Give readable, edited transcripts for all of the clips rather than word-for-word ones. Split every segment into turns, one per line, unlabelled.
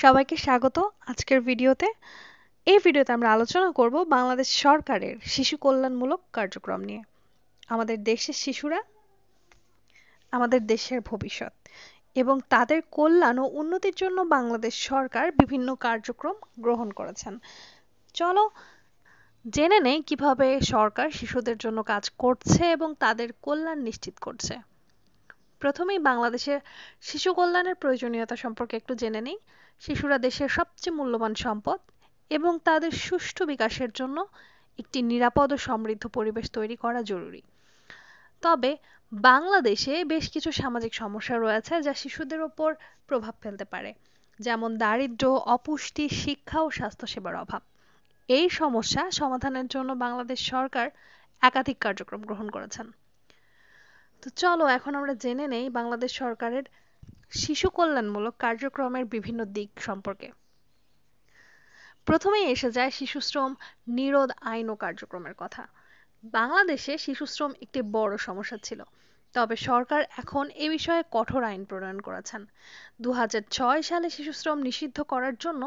সবাইকে স্বাগত আজকের ভিডিওতে। এই ভিডিওতে আমরা আলোচনা করব বাংলাদেশ সরকারের শিশু কল্যাণমূলক কার্যক্রম নিয়ে। আমাদের দেশের শিশুরা আমাদের দেশের ভবিষ্যৎ এবং তাদের কল্যাণ ও উন্নতির জন্য বাংলাদেশ সরকার বিভিন্ন কার্যক্রম গ্রহণ করেছেন। চলো জেনে নেই কিভাবে সরকার শিশুদের জন্য কাজ করছে এবং তাদের কল্যাণ নিশ্চিত করছে। প্রথমেই বাংলাদেশের শিশু কল্যাণের প্রয়োজনীয়তা সম্পর্কে একটু জেনে নিই। শিশুরা দেশের সবচেয়ে মূল্যবান সম্পদ এবং তাদের সুষ্ঠু বিকাশের জন্য একটি নিরাপদ ও সমৃদ্ধ পরিবেশ তৈরি করা জরুরি। তবে বাংলাদেশে বেশ কিছু সামাজিক সমস্যা রয়েছে যা শিশুদের ওপর প্রভাব ফেলতে পারে, যেমন দারিদ্র্য, অপুষ্টি, শিক্ষা ও স্বাস্থ্যসেবার অভাব। এই সমস্যা সমাধানের জন্য বাংলাদেশ সরকার একাধিক কার্যক্রম গ্রহণ করেছেন। তো চলো এখন আমরা জেনে নেই বাংলাদেশ সরকারের শিশু কল্যাণমূলক কার্যক্রমের বিভিন্ন দিক সম্পর্কে। প্রথমেই এসে যায় শিশুশ্রম নিরোধ আইন ও কার্যক্রমের কথা। বাংলাদেশে শিশুশ্রম একটি বড় সমস্যা ছিল, তবে সরকার এখন এ বিষয়ে কঠোর আইন প্রণয়ন করেছেন। 2006 সালে শিশুশ্রম নিষিদ্ধ করার জন্য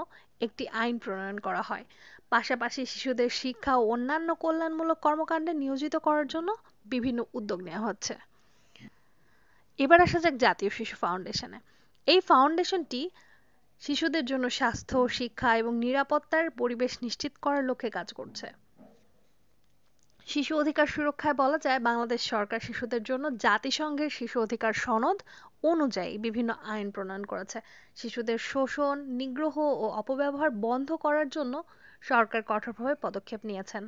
একটি আইন প্রণয়ন করা হয়। পাশাপাশি শিশুদের শিক্ষা ও অন্যান্য কল্যাণমূলক কর্মকাণ্ডে নিয়োজিত করার জন্য বিভিন্ন উদ্যোগ নেওয়া হচ্ছে। এবার আসা যাক জাতীয় শিশু ফাউন্ডেশনে। এই ফাউন্ডেশনটি শিশুদের জন্য স্বাস্থ্য, শিক্ষা এবং নিরাপত্তার পরিবেশ নিশ্চিত করার লক্ষ্যে কাজ করছে। শিশু অধিকার সুরক্ষায় বলা যায় বাংলাদেশ সরকার শিশুদের জন্য জাতিসংঘের শিশু অধিকার সনদ অনুযায়ী বিভিন্ন আইন প্রণয়ন করেছে। শিশুদের শোষণ, নিগ্রহ ও অপব্যবহার বন্ধ করার জন্য সরকার কঠোরভাবে পদক্ষেপ নিয়েছেন।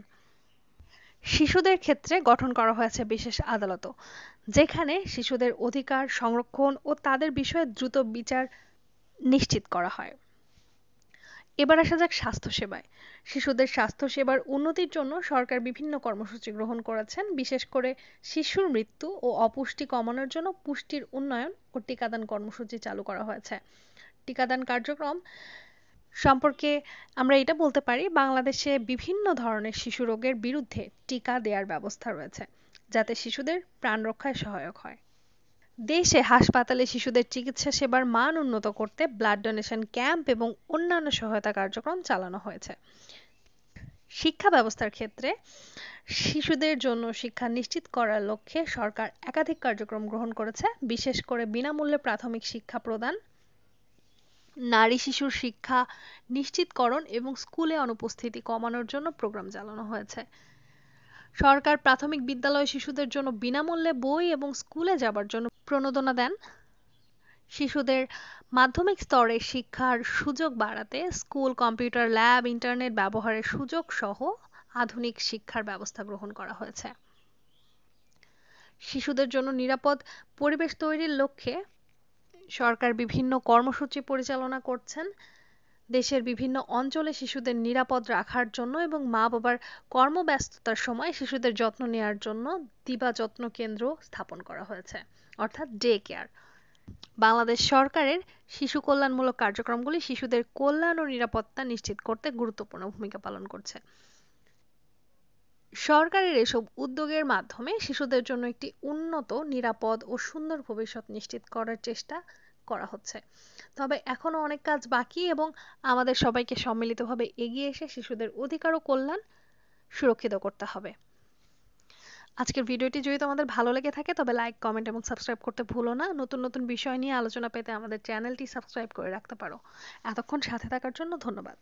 শিশুদের ক্ষেত্রে গঠন করা হয়েছে বিশেষ আদালতও, যেখানে শিশুদের অধিকার সংরক্ষণ ও তাদের বিষয়ে দ্রুত বিচার নিশ্চিত করা হয়। এবার আসা যাক স্বাস্থ্যসেবায়। শিশুদের স্বাস্থ্যসেবার উন্নতির জন্য সরকার বিভিন্ন কর্মসূচি গ্রহণ করেছেন। বিশেষ করে শিশুর মৃত্যু ও অপুষ্টি কমানোর জন্য পুষ্টির উন্নয়ন ও টিকাদান কর্মসূচি চালু করা হয়েছে। টিকাদান কার্যক্রম সম্পর্কে আমরা এটা বলতে পারি, বাংলাদেশে বিভিন্ন ধরনের শিশু রোগের বিরুদ্ধে টিকা দেওয়ার ব্যবস্থা রয়েছে, যাতে শিশুদের প্রাণ রক্ষায় সহায়ক হয়। দেশে হাসপাতালে শিশুদের চিকিৎসা সেবার মান উন্নত করতে ব্লাড ডোনেশন ক্যাম্প এবং অন্যান্য সহায়তা কার্যক্রম চালানো হয়েছে। শিক্ষা ব্যবস্থার ক্ষেত্রে শিশুদের জন্য শিক্ষা নিশ্চিত করার লক্ষ্যে সরকার একাধিক কার্যক্রম গ্রহণ করেছে। বিশেষ করে বিনামূল্যে প্রাথমিক শিক্ষা প্রদান, নারী শিশুর শিক্ষা নিশ্চিতকরণ এবং স্কুলে অনুপস্থিতি কমানোর জন্য প্রোগ্রাম চালানো হয়েছে। সরকার প্রাথমিক বিদ্যালয় শিশুদের জন্য বিনামূল্যে বই এবং স্কুলে যাবার জন্য প্রণোদনা দেন। শিশুদের মাধ্যমিক স্তরে শিক্ষার সুযোগ বাড়াতে স্কুল, কম্পিউটার ল্যাব, ইন্টারনেট ব্যবহারের সুযোগ সহ আধুনিক শিক্ষার ব্যবস্থা গ্রহণ করা হয়েছে। শিশুদের জন্য নিরাপদ পরিবেশ তৈরির লক্ষ্যে সরকার বিভিন্ন কর্মসূচি পরিচালনা করছেন। দেশের বিভিন্ন অঞ্চলে শিশুদের নিরাপদ রাখার জন্য এবং মা বাবার কর্মব্যস্ততার সময় শিশুদের যত্ন নেওয়ার জন্য দিবা যত্ন কেন্দ্র স্থাপন করা হয়েছে, অর্থাৎ ডে কেয়ার। বাংলাদেশ সরকারের শিশু কল্যাণমূলক কার্যক্রমগুলি শিশুদের কল্যাণ ও নিরাপত্তা নিশ্চিত করতে গুরুত্বপূর্ণ ভূমিকা পালন করছে। সরকারের এসব উদ্যোগের মাধ্যমে শিশুদের জন্য একটি উন্নত, নিরাপদ ও সুন্দর ভবিষ্যৎ নিশ্চিত করার চেষ্টা করা হচ্ছে। তবে এখনো অনেক কাজ বাকি এবং আমাদের সবাইকে সম্মিলিতভাবে এগিয়ে এসে শিশুদের অধিকার ও কল্যাণ সুরক্ষিত করতে হবে। আজকের ভিডিওটি যদি তোমাদের ভালো লেগে থাকে তবে লাইক, কমেন্ট এবং সাবস্ক্রাইব করতে ভুলো না। নতুন নতুন বিষয় নিয়ে আলোচনা পেতে আমাদের চ্যানেলটি সাবস্ক্রাইব করে রাখতে পারো। এতক্ষণ সাথে থাকার জন্য ধন্যবাদ।